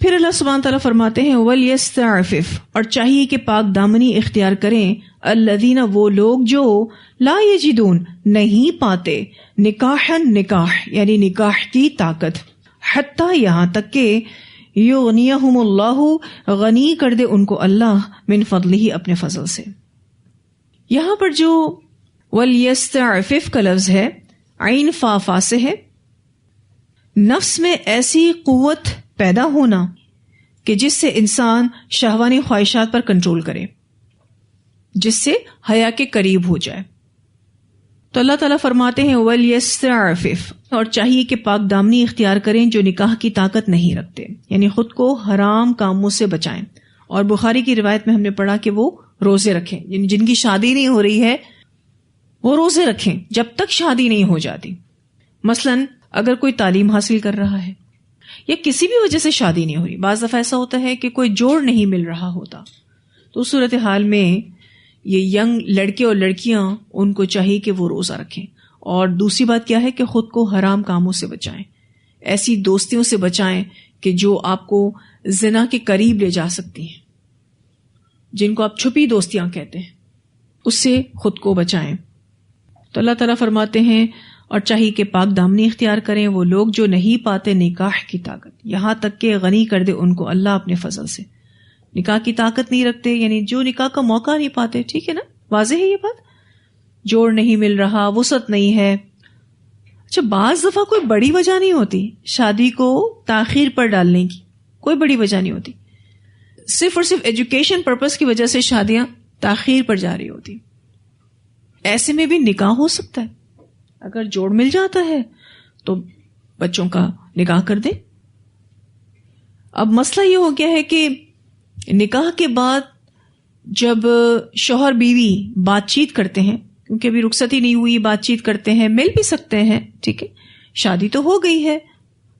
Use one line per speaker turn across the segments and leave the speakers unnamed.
پھر اللہ سبحانہ تعالیٰ فرماتے ہیں وَلْيَسْتَعْفِفْ، اور چاہیے کہ پاک دامنی اختیار کریں الذین، وہ لوگ جو لا یجدون، نہیں پاتے نکاحن، نکاح یعنی نکاح کی طاقت، حتیٰ یہاں تک کہ یغنیہم اللہ، غنی کر دے ان کو اللہ، من فضلہ، اپنے فضل سے۔ یہاں پر جو وَلْيَسْتَعْفِفْ کا لفظ ہے، عین فا فا سے ہے، نفس میں ایسی قوت پیدا ہونا کہ جس سے انسان شہوانی خواہشات پر کنٹرول کرے، جس سے حیا کے قریب ہو جائے۔ تو اللہ تعالیٰ فرماتے ہیں وَلْيَسْتَعْفِفْ، اور چاہیے کہ پاک دامنی اختیار کریں جو نکاح کی طاقت نہیں رکھتے، یعنی خود کو حرام کاموں سے بچائیں۔ اور بخاری کی روایت میں ہم نے پڑھا کہ وہ روزے رکھیں، یعنی جن کی شادی نہیں ہو رہی ہے وہ روزے رکھیں جب تک شادی نہیں ہو جاتی۔ مثلاً اگر کوئی تعلیم حاصل کر رہا ہے یا کسی بھی وجہ سے شادی نہیں ہو رہی، بعض دفعہ ایسا ہوتا ہے کہ کوئی جوڑ نہیں مل رہا ہوتا، تو اس صورتحال میں یہ ینگ لڑکے اور لڑکیاں ان کو چاہیے کہ وہ روزہ رکھیں۔ اور دوسری بات کیا ہے کہ خود کو حرام کاموں سے بچائیں، ایسی دوستیوں سے بچائیں کہ جو آپ کو زنا کے قریب لے جا سکتی ہیں، جن کو آپ چھپی دوستیاں کہتے ہیں، اس سے خود کو بچائیں۔ تو اللہ تعالیٰ فرماتے ہیں اور چاہیے کہ پاک دامنی اختیار کریں وہ لوگ جو نہیں پاتے نکاح کی طاقت، یہاں تک کہ غنی کر دے ان کو اللہ اپنے فضل سے۔ نکاح کی طاقت نہیں رکھتے یعنی جو نکاح کا موقع نہیں پاتے، ٹھیک ہے نا، واضح ہے یہ بات، جوڑ نہیں مل رہا، وسعت نہیں ہے۔ اچھا، بعض دفعہ کوئی بڑی وجہ نہیں ہوتی شادی کو تاخیر پر ڈالنے کی، کوئی بڑی وجہ نہیں ہوتی، صرف اور صرف ایجوکیشن پرپس کی وجہ سے شادیاں تاخیر پر جا رہی ہوتی، ایسے میں بھی نکاح ہو سکتا ہے۔ اگر جوڑ مل جاتا ہے تو بچوں کا نکاح کر دیں۔ اب مسئلہ یہ ہو گیا ہے کہ نکاح کے بعد جب شوہر بیوی بات چیت کرتے ہیں، کیونکہ ابھی رخصتی نہیں ہوئی، بات چیت کرتے ہیں، مل بھی سکتے ہیں، ٹھیک ہے، شادی تو ہو گئی ہے،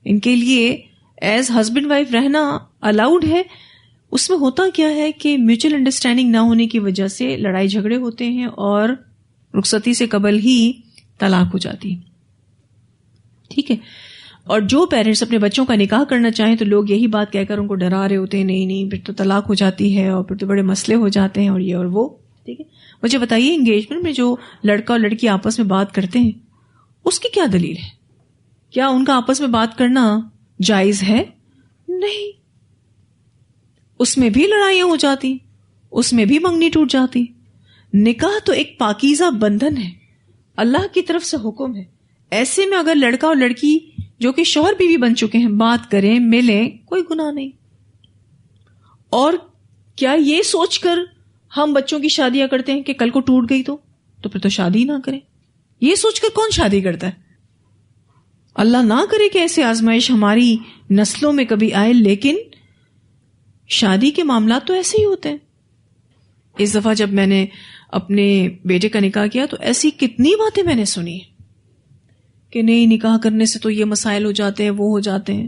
ان کے لیے ایز ہسبینڈ وائف رہنا الاؤڈ ہے۔ اس میں ہوتا کیا ہے کہ میوچل انڈرسٹینڈنگ نہ ہونے کی وجہ سے لڑائی جھگڑے ہوتے ہیں اور رخصتی سے قبل ہی طلاق ہو جاتی ہے، ٹھیک ہے۔ اور جو پیرنٹس اپنے بچوں کا نکاح کرنا چاہیں تو لوگ یہی بات کہہ کر ان کو ڈرا رہے ہوتے ہیں، نہیں پھر تو طلاق ہو جاتی ہے اور پھر تو بڑے مسئلے ہو جاتے ہیں اور یہ اور وہ، ٹھیک ہے۔ مجھے بتائیے انگیجمنٹ میں جو لڑکا اور لڑکی آپس میں بات کرتے ہیں اس کی کیا دلیل ہے؟ کیا ان کا آپس میں بات کرنا جائز ہے؟ نہیں، اس میں بھی لڑائیاں ہو جاتی، اس میں بھی منگنی ٹوٹ جاتی۔ نکاح تو ایک پاکیزہ بندھن ہے، اللہ کی طرف سے حکم ہے۔ ایسے میں اگر لڑکا اور لڑکی جو کہ شوہر بیوی بن چکے ہیں بات کریں، ملیں، کوئی گناہ نہیں۔ اور کیا یہ سوچ کر ہم بچوں کی شادیاں کرتے ہیں کہ کل کو ٹوٹ گئی تو پھر تو شادی نہ کریں؟ یہ سوچ کر کون شادی کرتا ہے؟ اللہ نہ کرے کہ ایسے آزمائش ہماری نسلوں میں کبھی آئے، لیکن شادی کے معاملات تو ایسے ہی ہوتے ہیں۔ اس دفعہ جب میں نے اپنے بیٹے کا نکاح کیا تو ایسی کتنی باتیں میں نے سنی کہ نہیں، نکاح کرنے سے تو یہ مسائل ہو جاتے ہیں، وہ ہو جاتے ہیں۔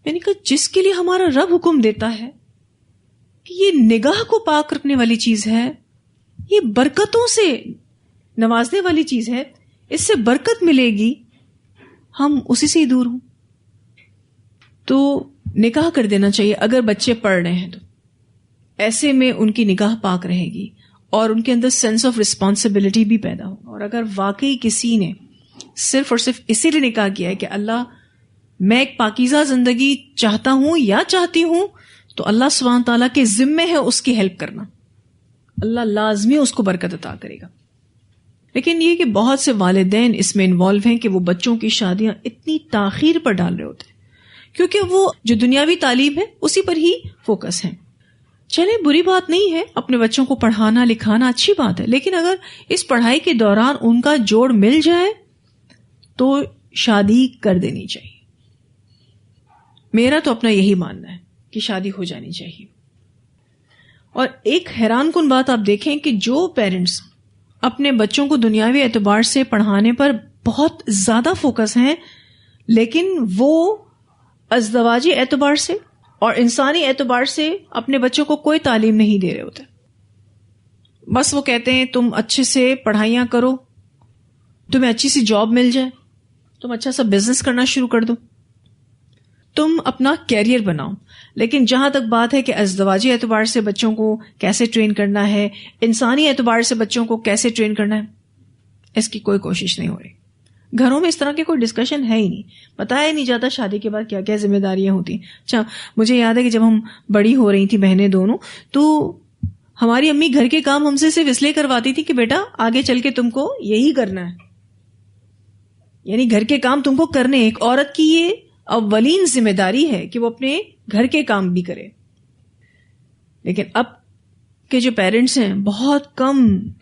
میں نے کہا جس کے لیے ہمارا رب حکم دیتا ہے کہ یہ نگاہ کو پاک رکھنے والی چیز ہے، یہ برکتوں سے نوازنے والی چیز ہے، اس سے برکت ملے گی، ہم اسی سے ہی دور ہوں۔ تو نکاح کر دینا چاہیے اگر بچے پڑھ رہے ہیں تو، ایسے میں ان کی نگاہ پاک رہے گی اور ان کے اندر سینس آف رسپانسبلٹی بھی پیدا ہوگا۔ اور اگر واقعی کسی نے صرف اور صرف اسی لیے نکاح کیا ہے کہ اللہ میں ایک پاکیزہ زندگی چاہتا ہوں یا چاہتی ہوں، تو اللہ سبحانہ تعالیٰ کے ذمے ہے اس کی ہیلپ کرنا، اللہ لازمی اس کو برکت عطا کرے گا۔ لیکن یہ کہ بہت سے والدین اس میں انوالو ہیں کہ وہ بچوں کی شادیاں اتنی تاخیر پر ڈال رہے ہوتے ہیں کیونکہ وہ جو دنیاوی تعلیم ہے اسی پر ہی فوکس ہے۔ چلیں، بری بات نہیں ہے اپنے بچوں کو پڑھانا لکھانا، اچھی بات ہے، لیکن اگر اس پڑھائی کے دوران ان کا جوڑ مل جائے تو شادی کر دینی چاہیے۔ میرا تو اپنا یہی ماننا ہے کہ شادی ہو جانی چاہیے۔ اور ایک حیران کن بات آپ دیکھیں کہ جو پیرنٹس اپنے بچوں کو دنیاوی اعتبار سے پڑھانے پر بہت زیادہ فوکس ہیں، لیکن وہ ازدواجی اعتبار سے اور انسانی اعتبار سے اپنے بچوں کو کوئی تعلیم نہیں دے رہے ہوتے، بس وہ کہتے ہیں تم اچھے سے پڑھائیاں کرو، تمہیں اچھی سی جاب مل جائے، تم اچھا سا بزنس کرنا شروع کر دو۔ تم اپنا کیریئر بناؤ. لیکن جہاں تک بات ہے کہ ازدواجی اعتبار سے بچوں کو کیسے ٹرین کرنا ہے، انسانی اعتبار سے بچوں کو کیسے ٹرین کرنا ہے، اس کی کوئی کوشش نہیں ہو رہی. گھروں میں اس طرح کی کوئی ڈسکشن ہے ہی نہیں، بتایا نہیں جاتا شادی کے بعد کیا کیا ذمہ داریاں ہوتی ہیں. اچھا مجھے یاد ہے کہ جب ہم بڑی ہو رہی تھی بہنیں دونوں، تو ہماری امی گھر کے کام ہم سے صرف اس لیے کرواتی تھی کہ بیٹا آگے چل کے تم کو یہی کرنا ہے، یعنی گھر کے کام تم کو کرنے. ایک عورت کی یہ اولین ذمہ داری ہے کہ وہ اپنے گھر کے کام بھی کرے. لیکن اب کے جو پیرنٹس ہیں بہت کم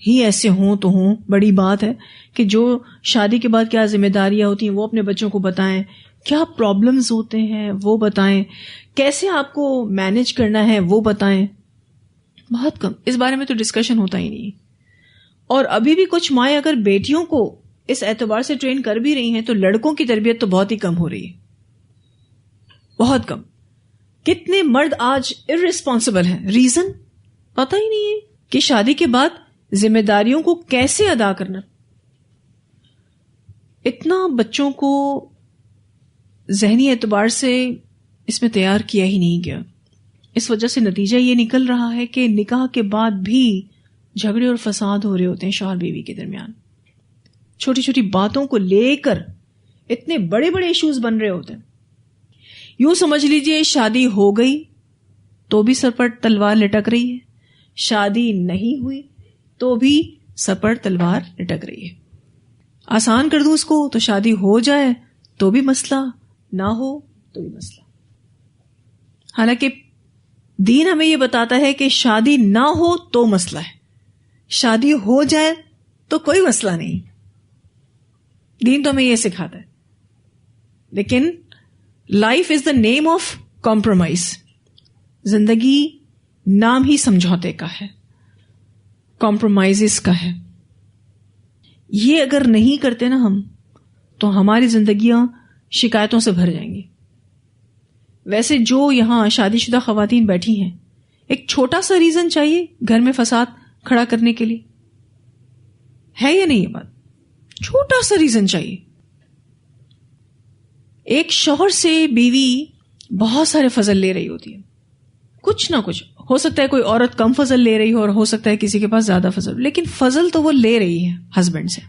ہی ایسے ہوں تو ہوں، بڑی بات ہے کہ جو شادی کے بعد کیا ذمہ داریاں ہوتی ہیں وہ اپنے بچوں کو بتائیں، کیا پرابلمز ہوتے ہیں وہ بتائیں، کیسے آپ کو مینج کرنا ہے وہ بتائیں. بہت کم، اس بارے میں تو ڈسکشن ہوتا ہی نہیں. اور ابھی بھی کچھ مائیں اگر بیٹیوں کو اس اعتبار سے ٹرین کر بھی رہی ہیں تو لڑکوں کی تربیت تو بہت ہی کم ہو رہی ہے، بہت کم. کتنے مرد آج ارریسپانسبل ہیں، ریزن پتہ ہی نہیں ہے کہ شادی کے بعد ذمہ داریوں کو کیسے ادا کرنا. اتنا بچوں کو ذہنی اعتبار سے اس میں تیار کیا ہی نہیں گیا. اس وجہ سے نتیجہ یہ نکل رہا ہے کہ نکاح کے بعد بھی جھگڑے اور فساد ہو رہے ہوتے ہیں شوہر بیوی کے درمیان. چھوٹی چھوٹی باتوں کو لے کر اتنے بڑے بڑے ایشوز بن رہے ہوتے ہیں. یوں سمجھ لیجئے شادی ہو گئی تو بھی سر پر تلوار لٹک رہی ہے، شادی نہیں ہوئی تو بھی سر پر تلوار لٹک رہی ہے. آسان کر دوں اس کو تو شادی ہو جائے تو بھی مسئلہ، نہ ہو تو بھی مسئلہ. حالانکہ دین ہمیں یہ بتاتا ہے کہ شادی نہ ہو تو مسئلہ ہے، شادی ہو جائے تو کوئی مسئلہ نہیں. دین تو ہمیں یہ سکھاتا ہے. لیکن life is the name of compromise. زندگی نام ہی سمجھوتے کا ہے، کمپرومائزز کا ہے. یہ اگر نہیں کرتے نا ہم تو ہماری زندگیاں شکایتوں سے بھر جائیں گی. ویسے جو یہاں شادی شدہ خواتین بیٹھی ہیں، ایک چھوٹا سا ریزن چاہیے گھر میں فساد کھڑا کرنے کے لیے، ہے یا نہیں؟ یہ بات چھوٹا سا ریزن چاہیے. ایک شوہر سے بیوی بہت سارے فضل لے رہی ہوتی ہے، کچھ نہ کچھ. ہو سکتا ہے کوئی عورت کم فضل لے رہی ہو اور ہو سکتا ہے کسی کے پاس زیادہ فضل، لیکن فضل تو وہ لے رہی ہے ہسبینڈ سے.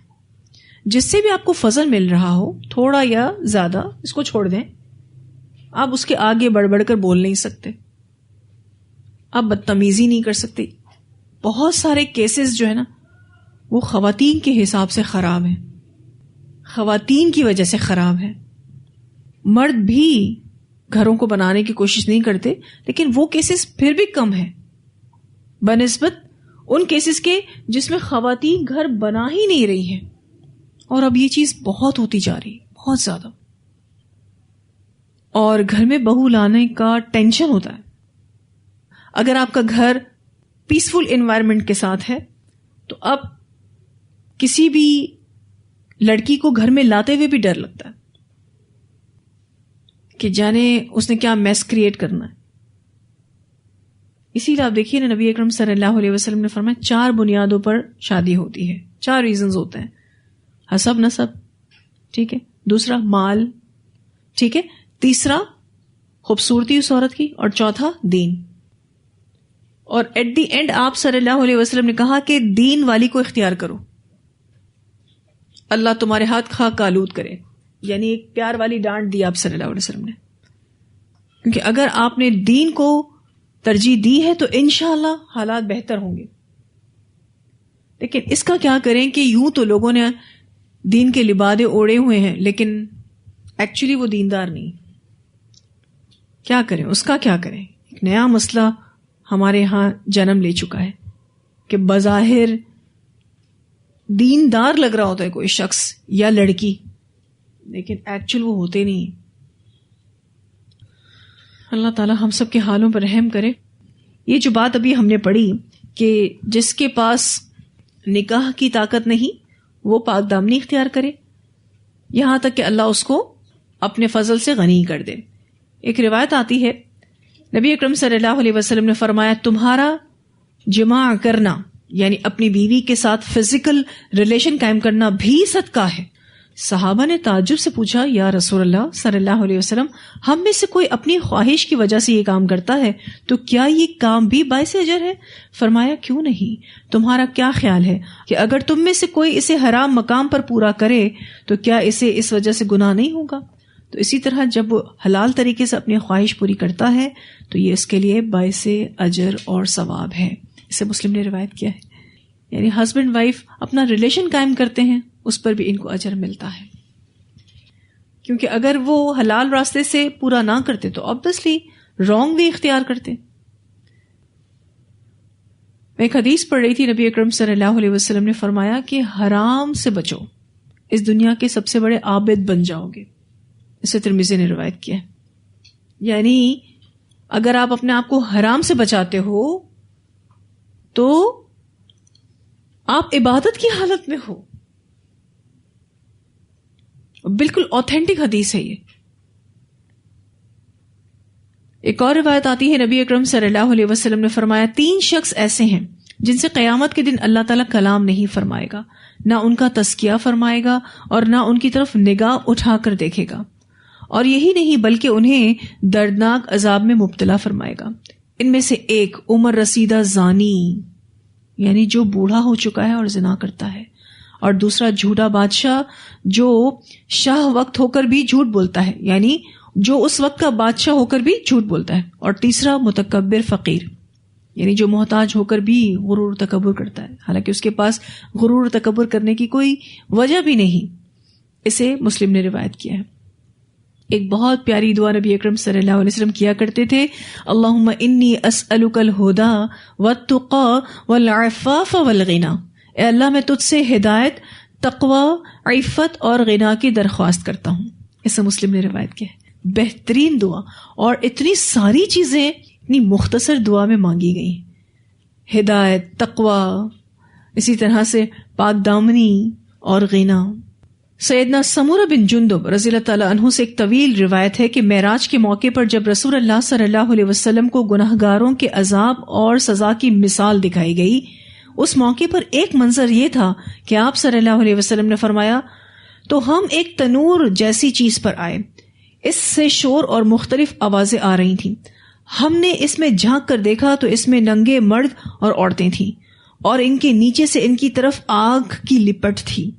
جس سے بھی آپ کو فضل مل رہا ہو تھوڑا یا زیادہ، اس کو چھوڑ دیں. آپ اس کے آگے بڑھ بڑھ کر بول نہیں سکتے، آپ بدتمیزی نہیں کر سکتے. بہت سارے کیسز جو ہے نا وہ خواتین کے حساب سے خراب ہیں، خواتین کی وجہ سے خراب ہیں. مرد بھی گھروں کو بنانے کی کوشش نہیں کرتے، لیکن وہ کیسز پھر بھی کم ہیں بنسبت ان کیسز کے جس میں خواتین گھر بنا ہی نہیں رہی ہیں. اور اب یہ چیز بہت ہوتی جا رہی ہے، بہت زیادہ. اور گھر میں بہو لانے کا ٹینشن ہوتا ہے. اگر آپ کا گھر پیسفل انوائرمنٹ کے ساتھ ہے تو اب کسی بھی لڑکی کو گھر میں لاتے ہوئے بھی ڈر لگتا ہے کہ جانے اس نے کیا میس کریٹ کرنا ہے. اسی لیے آپ دیکھیے نا، نبی اکرم صلی اللہ علیہ وسلم نے فرمایا 4 بنیادوں پر شادی ہوتی ہے. 4 ریزنز ہوتے ہیں: حسب نسب، ٹھیک ہے، دوسرا مال، ٹھیک ہے، تیسرا خوبصورتی اس عورت کی، اور چوتھا دین. اور ایٹ دی اینڈ آپ صلی اللہ علیہ وسلم نے کہا کہ دین والی کو اختیار کرو، اللہ تمہارے ہاتھ خاک کا آلود کرے. یعنی ایک پیار والی ڈانٹ دی آپ صلی اللہ علیہ وسلم نے، کیونکہ اگر آپ نے دین کو ترجیح دی ہے تو انشاءاللہ حالات بہتر ہوں گے. لیکن اس کا کیا کریں کہ یوں تو لوگوں نے دین کے لبادے اوڑے ہوئے ہیں لیکن ایکچولی وہ دیندار نہیں. کیا کریں، اس کا کیا کریں؟ ایک نیا مسئلہ ہمارے ہاں جنم لے چکا ہے کہ بظاہر دیندار لگ رہا ہوتا ہے کوئی شخص یا لڑکی، لیکن ایکچوئل وہ ہوتے نہیں. اللہ تعالی ہم سب کے حالوں پر رحم کرے. یہ جو بات ابھی ہم نے پڑھی کہ جس کے پاس نکاح کی طاقت نہیں وہ پاک دامنی اختیار کرے یہاں تک کہ اللہ اس کو اپنے فضل سے غنی کر دے. ایک روایت آتی ہے، نبی اکرم صلی اللہ علیہ وسلم نے فرمایا تمہارا جماع کرنا یعنی اپنی بیوی کے ساتھ فزیکل ریلیشن قائم کرنا بھی صدقہ ہے صحابہ نے تعجب سے پوچھا یا رسول اللہ صلی اللہ علیہ وسلم، ہم میں سے کوئی اپنی خواہش کی وجہ سے یہ کام کرتا ہے تو کیا یہ کام بھی باعث اجر ہے؟ فرمایا کیوں نہیں، تمہارا کیا خیال ہے کہ اگر تم میں سے کوئی اسے حرام مقام پر پورا کرے تو کیا اسے اس وجہ سے گناہ نہیں ہوگا؟ تو اسی طرح جب وہ حلال طریقے سے اپنی خواہش پوری کرتا ہے تو یہ اس کے لیے باعث اجر اور ثواب ہے. اسے مسلم نے روایت کیا ہے. یعنی ہسبینڈ وائف اپنا ریلیشن قائم کرتے ہیں، اس پر بھی ان کو اجر ملتا ہے، کیونکہ اگر وہ حلال راستے سے پورا نہ کرتے تو obviously رانگ وے اختیار کرتے. میں ایک حدیث پڑھ رہی تھی، نبی اکرم صلی اللہ علیہ وسلم نے فرمایا کہ حرام سے بچو، اس دنیا کے سب سے بڑے عابد بن جاؤ گے. اسے ترمذی نے روایت کیا ہے. یعنی اگر آپ اپنے آپ کو حرام سے بچاتے ہو تو آپ عبادت کی حالت میں ہو. بالکل آتھینٹک حدیث ہے یہ. ایک اور روایت آتی ہے، نبی اکرم صلی اللہ علیہ وسلم نے فرمایا 3 شخص ایسے ہیں جن سے قیامت کے دن اللہ تعالیٰ کلام نہیں فرمائے گا، نہ ان کا تزکیہ فرمائے گا اور نہ ان کی طرف نگاہ اٹھا کر دیکھے گا، اور یہی نہیں بلکہ انہیں دردناک عذاب میں مبتلا فرمائے گا. ان میں سے ایک عمر رسیدہ زانی، یعنی جو بوڑھا ہو چکا ہے اور زنا کرتا ہے، اور دوسرا جھوٹا بادشاہ جو شاہ وقت ہو کر بھی جھوٹ بولتا ہے، یعنی جو اس وقت کا بادشاہ ہو کر بھی جھوٹ بولتا ہے، اور تیسرا متکبر فقیر، یعنی جو محتاج ہو کر بھی غرور تکبر کرتا ہے حالانکہ اس کے پاس غرور تکبر کرنے کی کوئی وجہ بھی نہیں. اسے مسلم نے روایت کیا ہے. ایک بہت پیاری دعا نبی اکرم صلی اللہ علیہ وسلم کیا کرتے تھے، اللہم انی اسألک الہدی والتقی والعفاف والغنی. اے اللہ میں تجھ سے ہدایت، تقوی، عفت اور غنا کی درخواست کرتا ہوں. اسے مسلم نے روایت کیا ہے. بہترین دعا، اور اتنی ساری چیزیں اتنی مختصر دعا میں مانگی گئی. ہدایت، تقوی، اسی طرح سے پاک دامنی اور غنا. سیدنا سمورہ بن جندب رضی اللہ تعالیٰ عنہ سے ایک طویل روایت ہے کہ معراج کے موقع پر جب رسول اللہ صلی اللہ علیہ وسلم کو گناہگاروں کے عذاب اور سزا کی مثال دکھائی گئی، اس موقع پر ایک منظر یہ تھا کہ آپ صلی اللہ علیہ وسلم نے فرمایا تو ہم ایک تنور جیسی چیز پر آئے، اس سے شور اور مختلف آوازیں آ رہی تھیں. ہم نے اس میں جھانک کر دیکھا تو اس میں ننگے مرد اور عورتیں تھیں، اور ان کے نیچے سے ان کی طرف آگ کی لپٹ تھی.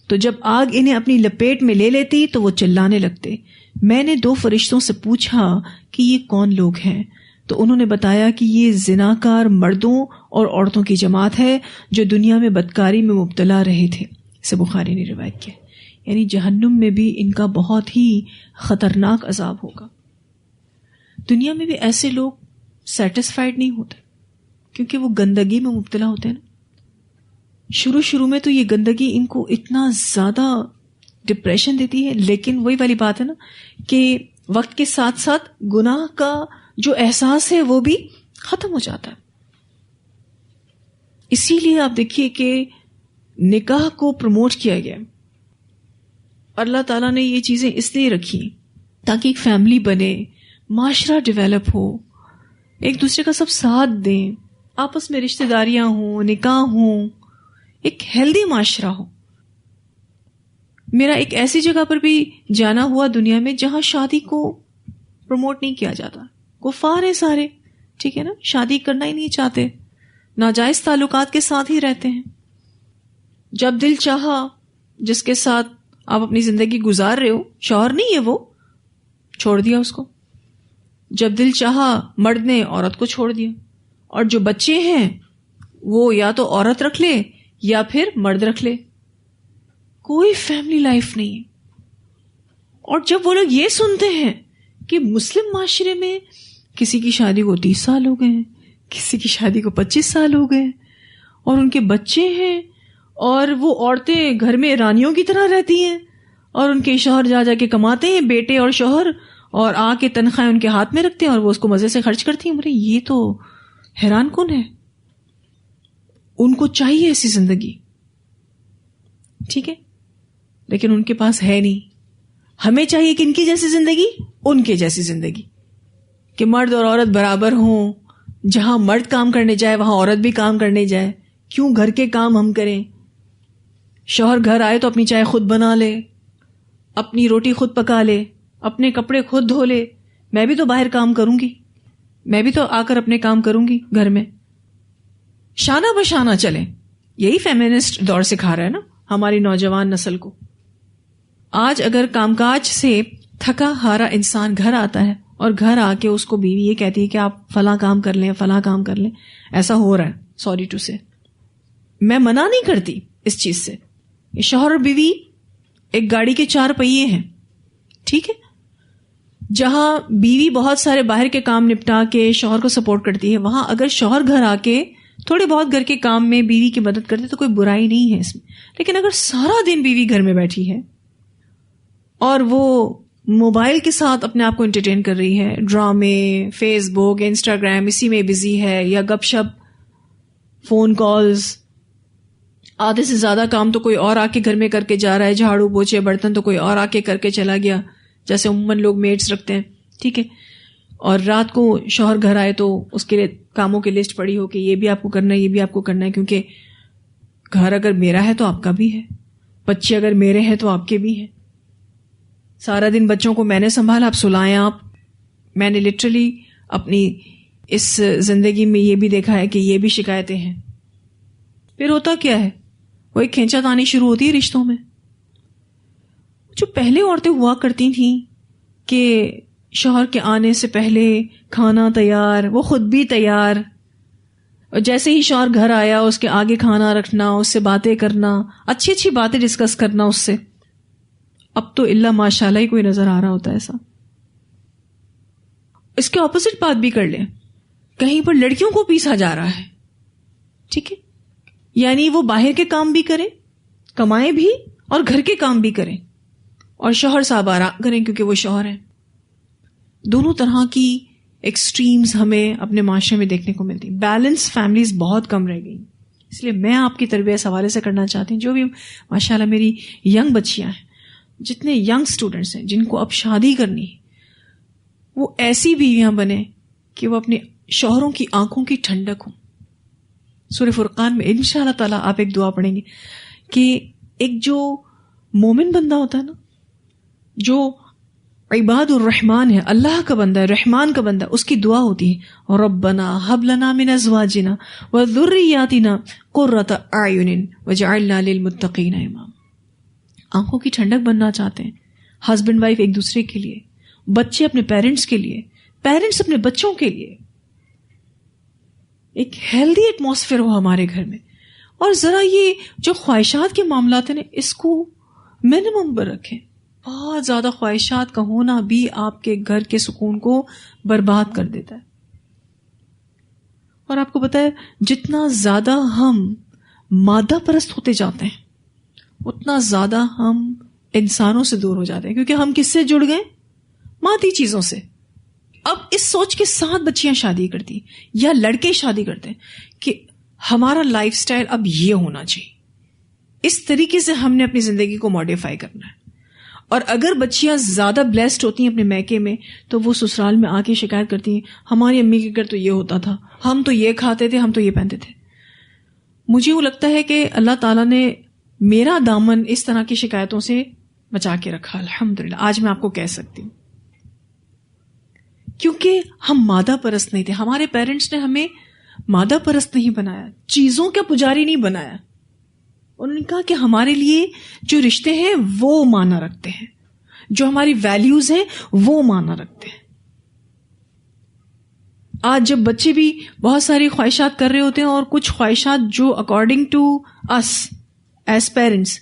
تو جب آگ انہیں اپنی لپیٹ میں لے لیتی تو وہ چلانے لگتے. میں نے 2 فرشتوں سے پوچھا کہ یہ کون لوگ ہیں؟ تو انہوں نے بتایا کہ یہ زناکار مردوں اور عورتوں کی جماعت ہے جو دنیا میں بدکاری میں مبتلا رہے تھے. اسے بخاری نے روایت کیا. یعنی جہنم میں بھی ان کا بہت ہی خطرناک عذاب ہوگا. دنیا میں بھی ایسے لوگ سیٹسفائیڈ نہیں ہوتے کیونکہ وہ گندگی میں مبتلا ہوتے ہیں نا. شروع میں تو یہ گندگی ان کو اتنا زیادہ ڈپریشن دیتی ہے، لیکن وہی والی بات ہے نا کہ وقت کے ساتھ ساتھ گناہ کا جو احساس ہے وہ بھی ختم ہو جاتا ہے. اسی لیے آپ دیکھیے کہ نکاح کو پروموٹ کیا گیا، اور اللہ تعالیٰ نے یہ چیزیں اس لیے رکھی تاکہ ایک فیملی بنے، معاشرہ ڈیولپ ہو، ایک دوسرے کا سب ساتھ دیں، آپس میں رشتہ داریاں ہوں، نکاح ہوں، ایک ہیلدی معاشرہ ہو. میرا ایک ایسی جگہ پر بھی جانا ہوا دنیا میں جہاں شادی کو پروموٹ نہیں کیا جاتا. کفار ہیں سارے، ٹھیک ہے نا، شادی کرنا ہی نہیں چاہتے، ناجائز تعلقات کے ساتھ ہی رہتے ہیں. جب دل چاہا جس کے ساتھ آپ اپنی زندگی گزار رہے ہو، شوہر نہیں ہے وہ، چھوڑ دیا اس کو. جب دل چاہا مرد نے عورت کو چھوڑ دیا. اور جو بچے ہیں وہ یا تو عورت رکھ لے یا پھر مرد رکھ لے، کوئی فیملی لائف نہیں ہے. اور جب وہ لوگ یہ سنتے ہیں کہ مسلم معاشرے میں کسی کی شادی کو 30 سال ہو گئے ہیں، کسی کی شادی کو 25 سال ہو گئے، اور ان کے بچے ہیں، اور وہ عورتیں گھر میں رانیوں کی طرح رہتی ہیں، اور ان کے شوہر جا جا کے کماتے ہیں، بیٹے اور شوہر، اور آ کے تنخواہیں ان کے ہاتھ میں رکھتے ہیں اور وہ اس کو مزے سے خرچ کرتی ہیں. بولے یہ تو حیران کن ہے. ان کو چاہیے ایسی زندگی، ٹھیک ہے، لیکن ان کے پاس ہے نہیں. ہمیں چاہیے کہ ان کی جیسی زندگی، ان کے جیسی زندگی، کہ مرد اور عورت برابر ہوں، جہاں مرد کام کرنے جائے وہاں عورت بھی کام کرنے جائے. کیوں گھر کے کام ہم کریں؟ شوہر گھر آئے تو اپنی چائے خود بنا لے، اپنی روٹی خود پکا لے, اپنے کپڑے خود دھو لے, میں بھی تو باہر کام کروں گی, میں بھی تو آ کر اپنے کام کروں گی گھر میں, شانہ بشانہ چلیں. یہی فیمنسٹ دور سکھا رہا ہے نا ہماری نوجوان نسل کو. آج اگر کام کاج سے تھکا ہارا انسان گھر آتا ہے اور گھر آ کے اس کو بیوی یہ کہتی ہے کہ آپ فلاں کام کر لیں, فلاں کام کر لیں, ایسا ہو رہا ہے, سوری ٹو سے. میں منع نہیں کرتی اس چیز سے. شوہر اور بیوی ایک گاڑی کے 4 پہیے ہیں, ٹھیک ہے. جہاں بیوی بہت سارے باہر کے کام نپٹا کے شوہر کو سپورٹ کرتی ہے, وہاں اگر شوہر گھر آ کے تھوڑے بہت گھر کے کام میں بیوی کی مدد کرتے تو کوئی برائی نہیں ہے اس میں. لیکن اگر سارا دن بیوی گھر میں بیٹھی ہے اور وہ موبائل کے ساتھ اپنے آپ کو انٹرٹین کر رہی ہے, ڈرامے, فیس بک, انسٹاگرام, اسی میں بزی ہے, یا گپ شپ, فون کالز, آدھے سے زیادہ کام تو کوئی اور آ کے گھر میں کر کے جا رہا ہے, جھاڑو پوچھے برتن تو کوئی اور آ کے کر کے چلا گیا, جیسے عموماً لوگ میڈس رکھتے ہیں, ٹھیک ہے. اور رات کو شوہر گھر آئے تو اس کے لیے کاموں کی لسٹ پڑی ہو کہ یہ بھی آپ کو کرنا ہے, یہ بھی آپ کو کرنا ہے, کیونکہ گھر اگر میرا ہے تو آپ کا بھی ہے, بچے اگر میرے ہیں تو آپ کے بھی ہیں. سارا دن بچوں کو میں نے سنبھالا, آپ سلائیں آپ. میں نے لٹرلی اپنی اس زندگی میں یہ بھی دیکھا ہے کہ یہ بھی شکایتیں ہیں. پھر ہوتا کیا ہے, وہ ایک کھینچا تانی شروع ہوتی ہے رشتوں میں. جو پہلے عورتیں ہوا کرتی تھیں کہ شوہر کے آنے سے پہلے کھانا تیار, وہ خود بھی تیار, اور جیسے ہی شوہر گھر آیا اس کے آگے کھانا رکھنا, اس سے باتیں کرنا, اچھی اچھی باتیں ڈسکس کرنا اس سے. اب تو اللہ ماشاءاللہ ہی کوئی نظر آ رہا ہوتا ہے ایسا. اس کے اپوزٹ بات بھی کر لیں, کہیں پر لڑکیوں کو پیسا جا رہا ہے, ٹھیک ہے, یعنی وہ باہر کے کام بھی کریں, کمائیں بھی, اور گھر کے کام بھی کریں, اور شوہر صاحب آرام کریں کیونکہ وہ شوہر ہیں. دونوں طرح کی ایکسٹریمز ہمیں اپنے معاشرے میں دیکھنے کو ملتی. بیلنس فیملیز بہت کم رہ گئی. اس لیے میں آپ کی تربیت اس حوالے سے کرنا چاہتی ہوں, جو بھی ماشاءاللہ میری ینگ بچیاں ہیں, جتنے ینگ اسٹوڈنٹس ہیں جن کو اب شادی کرنی ہے, وہ ایسی بیویاں بنیں کہ وہ اپنے شوہروں کی آنکھوں کی ٹھنڈک ہوں. سورہ فرقان میں انشاءاللہ تعالیٰ آپ ایک دعا پڑھیں گے کہ ایک جو مومن بندہ ہوتا ہے نا, جو عباد الرحمن ہے, اللہ کا بندہ ہے, رحمان کا بندہ, اس کی دعا ہوتی ہے ربنا هب لنا من ازواجنا وذریاتنا قرۃ اعین واجعلنا للمتقین اماما. آنکھوں کی ٹھنڈک بننا چاہتے ہیں, ہسبینڈ وائف ایک دوسرے کے لیے, بچے اپنے پیرنٹس کے لیے, پیرنٹس اپنے بچوں کے لیے, ایک ہیلدی ایٹماسفیئر ہو ہمارے گھر میں. اور ذرا یہ جو خواہشات کے معاملات ہیں اس کو منیمم پر رکھیں. بہت زیادہ خواہشات کا ہونا بھی آپ کے گھر کے سکون کو برباد کر دیتا ہے. اور آپ کو پتا ہے جتنا زیادہ ہم مادہ پرست ہوتے جاتے ہیں اتنا زیادہ ہم انسانوں سے دور ہو جاتے ہیں, کیونکہ ہم کس سے جڑ گئے, مادی چیزوں سے. اب اس سوچ کے ساتھ بچیاں شادی کرتی ہیں یا لڑکے شادی کرتے ہیں کہ ہمارا لائف سٹائل اب یہ ہونا چاہیے, اس طریقے سے ہم نے اپنی زندگی کو ماڈیفائی کرنا ہے. اور اگر بچیاں زیادہ بلیسڈ ہوتی ہیں اپنے میکے میں تو وہ سسرال میں آ کے شکایت کرتی ہیں ہماری امی کے گھر تو یہ ہوتا تھا, ہم تو یہ کھاتے تھے, ہم تو یہ پہنتے تھے. مجھے وہ لگتا ہے کہ اللہ تعالیٰ نے میرا دامن اس طرح کی شکایتوں سے بچا کے رکھا, الحمدللہ. آج میں آپ کو کہہ سکتی ہوں کیونکہ ہم مادہ پرست نہیں تھے. ہمارے پیرنٹس نے ہمیں مادہ پرست نہیں بنایا, چیزوں کا پجاری نہیں بنایا. انہوں نے کہا کہ ہمارے لیے جو رشتے ہیں وہ معنی رکھتے ہیں, جو ہماری ویلیوز ہیں وہ معنی رکھتے ہیں. آج جب بچے بھی بہت ساری خواہشات کر رہے ہوتے ہیں اور کچھ خواہشات جو اکارڈنگ ٹو اس ایز پیرنٹس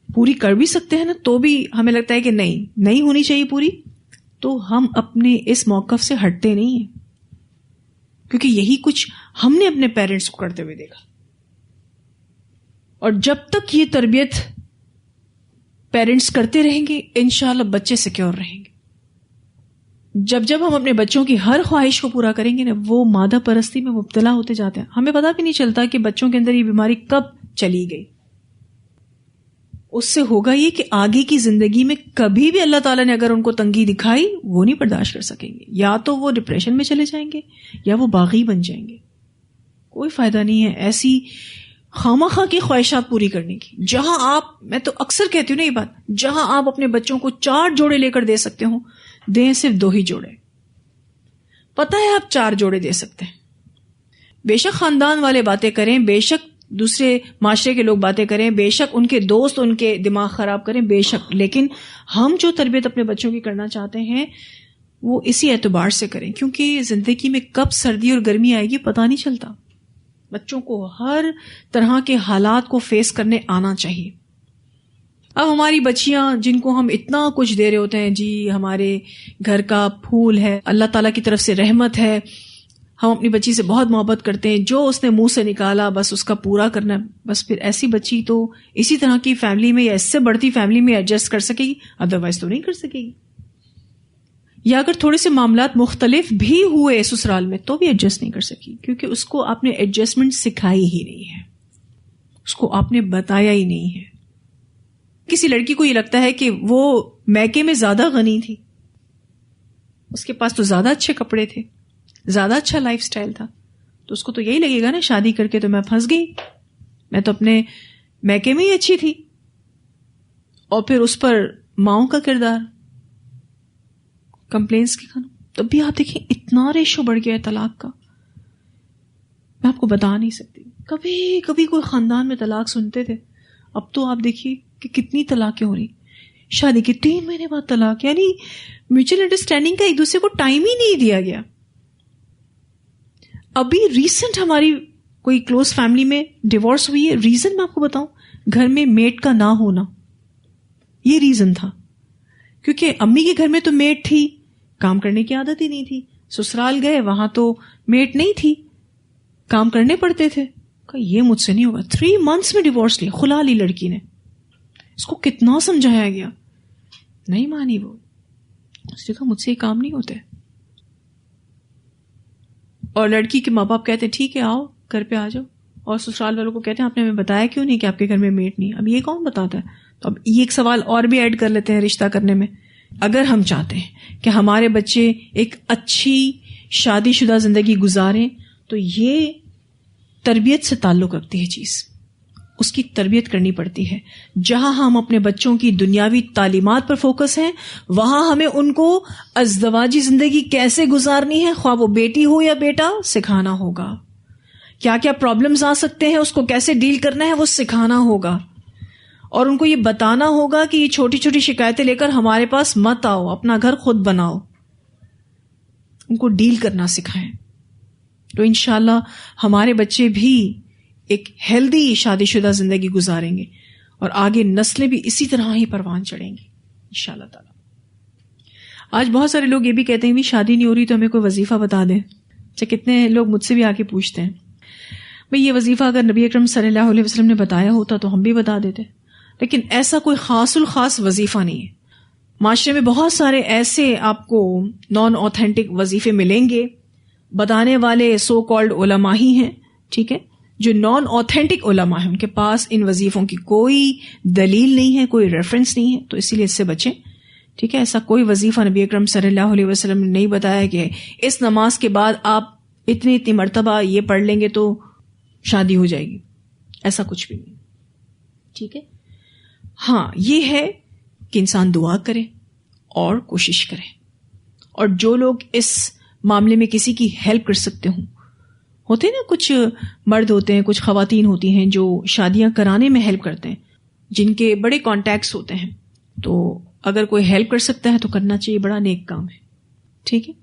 پوری کر بھی سکتے ہیں نا, تو بھی ہمیں لگتا ہے کہ نہیں ہونی چاہیے پوری, تو ہم اپنے اس موقف سے ہٹتے نہیں ہیں, کیونکہ یہی کچھ ہم نے اپنے پیرنٹس کو کرتے ہوئے دیکھا. اور جب تک یہ تربیت پیرنٹس کرتے رہیں گے انشاءاللہ بچے سیکیور رہیں گے. جب ہم اپنے بچوں کی ہر خواہش کو پورا کریں گے نا, وہ مادہ پرستی میں مبتلا ہوتے جاتے ہیں. ہمیں پتہ بھی نہیں چلتا کہ بچوں کے اندر یہ بیماری کب چلی گئی. اس سے ہوگا یہ کہ آگے کی زندگی میں کبھی بھی اللہ تعالیٰ نے اگر ان کو تنگی دکھائی وہ نہیں برداشت کر سکیں گے, یا تو وہ ڈپریشن میں چلے جائیں گے یا وہ باغی بن جائیں گے. کوئی فائدہ نہیں ہے ایسی خامخواہ کی خواہشات پوری کرنے کی. جہاں آپ، میں تو اکثر کہتی ہوں نا یہ بات، جہاں آپ اپنے بچوں کو 4 جوڑے لے کر دے سکتے ہوں، دیں صرف 2 ہی جوڑے. پتہ ہے آپ 4 جوڑے دے سکتے ہیں. بے شک خاندان والے باتیں کریں، بے شک دوسرے معاشرے کے لوگ باتیں کریں، بے شک ان کے دوست ان کے دماغ خراب کریں، بے شک، لیکن ہم جو تربیت اپنے بچوں کی کرنا چاہتے ہیں وہ اسی اعتبار سے کریں، کیونکہ زندگی میں کب سردی اور گرمی آئے گی پتہ نہیں چلتا. بچوں کو ہر طرح کے حالات کو فیس کرنے آنا چاہیے. اب ہماری بچیاں جن کو ہم اتنا کچھ دے رہے ہوتے ہیں، جی ہمارے گھر کا پھول ہے، اللہ تعالیٰ کی طرف سے رحمت ہے، ہم اپنی بچی سے بہت محبت کرتے ہیں، جو اس نے منہ سے نکالا بس اس کا پورا کرنا. بس پھر ایسی بچی تو اسی طرح کی فیملی میں یا اس سے بڑھتی فیملی میں ایڈجسٹ کر سکے گی، ادروائز تو نہیں کر سکے گی. یا اگر تھوڑے سے معاملات مختلف بھی ہوئے سسرال میں تو بھی ایڈجسٹ نہیں کر سکی، کیونکہ اس کو آپ نے ایڈجسٹمنٹ سکھائی ہی نہیں ہے، اس کو آپ نے بتایا ہی نہیں ہے. کسی لڑکی کو یہ لگتا ہے کہ وہ میکے میں زیادہ غنی تھی، اس کے پاس تو زیادہ اچھے کپڑے تھے، زیادہ اچھا لائف سٹائل تھا، تو اس کو تو یہی لگے گا نا شادی کر کے تو میں پھنس گئی، میں تو اپنے میکے میں ہی اچھی تھی. اور پھر اس پر ماؤں کا کردار، کمپلینس کی کھانا. تب بھی آپ دیکھیں اتنا ریشو بڑھ گیا ہے طلاق کا، میں آپ کو بتا نہیں سکتی. کبھی کبھی کوئی خاندان میں طلاق سنتے تھے، اب تو آپ دیکھیے کہ کتنی طلاقیں ہو رہی، شادی کے 3 مہینے بعد طلاق. یعنی میوچل انڈرسٹینڈنگ کا ایک دوسرے کو ٹائم ہی نہیں دیا گیا. ابھی ریسنٹ ہماری کوئی کلوز فیملی میں ڈیورس ہوئی ہے، ریزن میں آپ کو بتاؤں، گھر میں میٹ کا نہ ہونا، یہ ریزن تھا. کیونکہ امی کے گھر میں تو میٹ تھی، کام کرنے کی عادت ہی نہیں تھی. سسرال گئے، وہاں تو میٹ نہیں تھی، کام کرنے پڑتے تھے. یہ مجھ سے نہیں ہوگا. 3 months میں ڈیورس لیا، خلا لی لڑکی نے. اس کو کتنا سمجھایا گیا، نہیں مانی وہ. اس نے کہا مجھ سے یہ کام نہیں ہوتے. اور لڑکی کے ماں باپ کہتے ہیں ٹھیک ہے آؤ گھر پہ آ جاؤ، اور سسرال والوں کو کہتے ہیں آپ نے ہمیں بتایا کیوں نہیں کہ آپ کے گھر میں میٹ نہیں. اب یہ کون بتاتا ہے؟ تو اب یہ ایک سوال اور بھی ایڈ کر لیتے ہیں رشتہ کرنے میں. اگر ہم چاہتے ہیں کہ ہمارے بچے ایک اچھی شادی شدہ زندگی گزاریں تو یہ تربیت سے تعلق رکھتی ہے چیز، اس کی تربیت کرنی پڑتی ہے. جہاں ہم اپنے بچوں کی دنیاوی تعلیمات پر فوکس ہیں، وہاں ہمیں ان کو ازدواجی زندگی کیسے گزارنی ہے، خواہ وہ بیٹی ہو یا بیٹا، سکھانا ہوگا. کیا کیا پرابلمز آ سکتے ہیں، اس کو کیسے ڈیل کرنا ہے، وہ سکھانا ہوگا. اور ان کو یہ بتانا ہوگا کہ یہ چھوٹی چھوٹی شکایتیں لے کر ہمارے پاس مت آؤ، اپنا گھر خود بناؤ. ان کو ڈیل کرنا سکھائیں تو انشاءاللہ ہمارے بچے بھی ایک ہیلدی شادی شدہ زندگی گزاریں گے، اور آگے نسلیں بھی اسی طرح ہی پروان چڑھیں گی انشاءاللہ تعالی. آج بہت سارے لوگ یہ بھی کہتے ہیں بھی شادی نہیں ہو رہی تو ہمیں کوئی وظیفہ بتا دیں. اچھا، کتنے لوگ مجھ سے بھی آ کے پوچھتے ہیں بھئی یہ وظیفہ اگر نبی اکرم صلی اللہ علیہ وسلم نے بتایا ہوتا تو ہم بھی بتا دیتے. لیکن ایسا کوئی خاص الخاص وظیفہ نہیں ہے. معاشرے میں بہت سارے ایسے آپ کو نان اوتھینٹک وظیفے ملیں گے، بتانے والے سو کالڈ علماء ہی ہیں، ٹھیک ہے، جو نان اوتھینٹک علماء ہیں، ان کے پاس ان وظیفوں کی کوئی دلیل نہیں ہے، کوئی ریفرنس نہیں ہے، تو اسی لیے اس سے بچیں. ٹھیک ہے، ایسا کوئی وظیفہ نبی اکرم صلی اللہ علیہ وسلم نے نہیں بتایا کہ اس نماز کے بعد آپ اتنی مرتبہ یہ پڑھ لیں گے تو شادی ہو جائے گی. ایسا کچھ بھی نہیں. ٹھیک ہے، ہاں یہ ہے کہ انسان دعا کرے اور کوشش کرے، اور جو لوگ اس معاملے میں کسی کی ہیلپ کر سکتے ہوں، ہوتے ہیں نا کچھ مرد ہوتے ہیں، کچھ خواتین ہوتی ہیں جو شادیاں کرانے میں ہیلپ کرتے ہیں، جن کے بڑے کانٹیکٹس ہوتے ہیں، تو اگر کوئی ہیلپ کر سکتا ہے تو کرنا چاہیے، بڑا نیک کام ہے. ٹھیک ہے.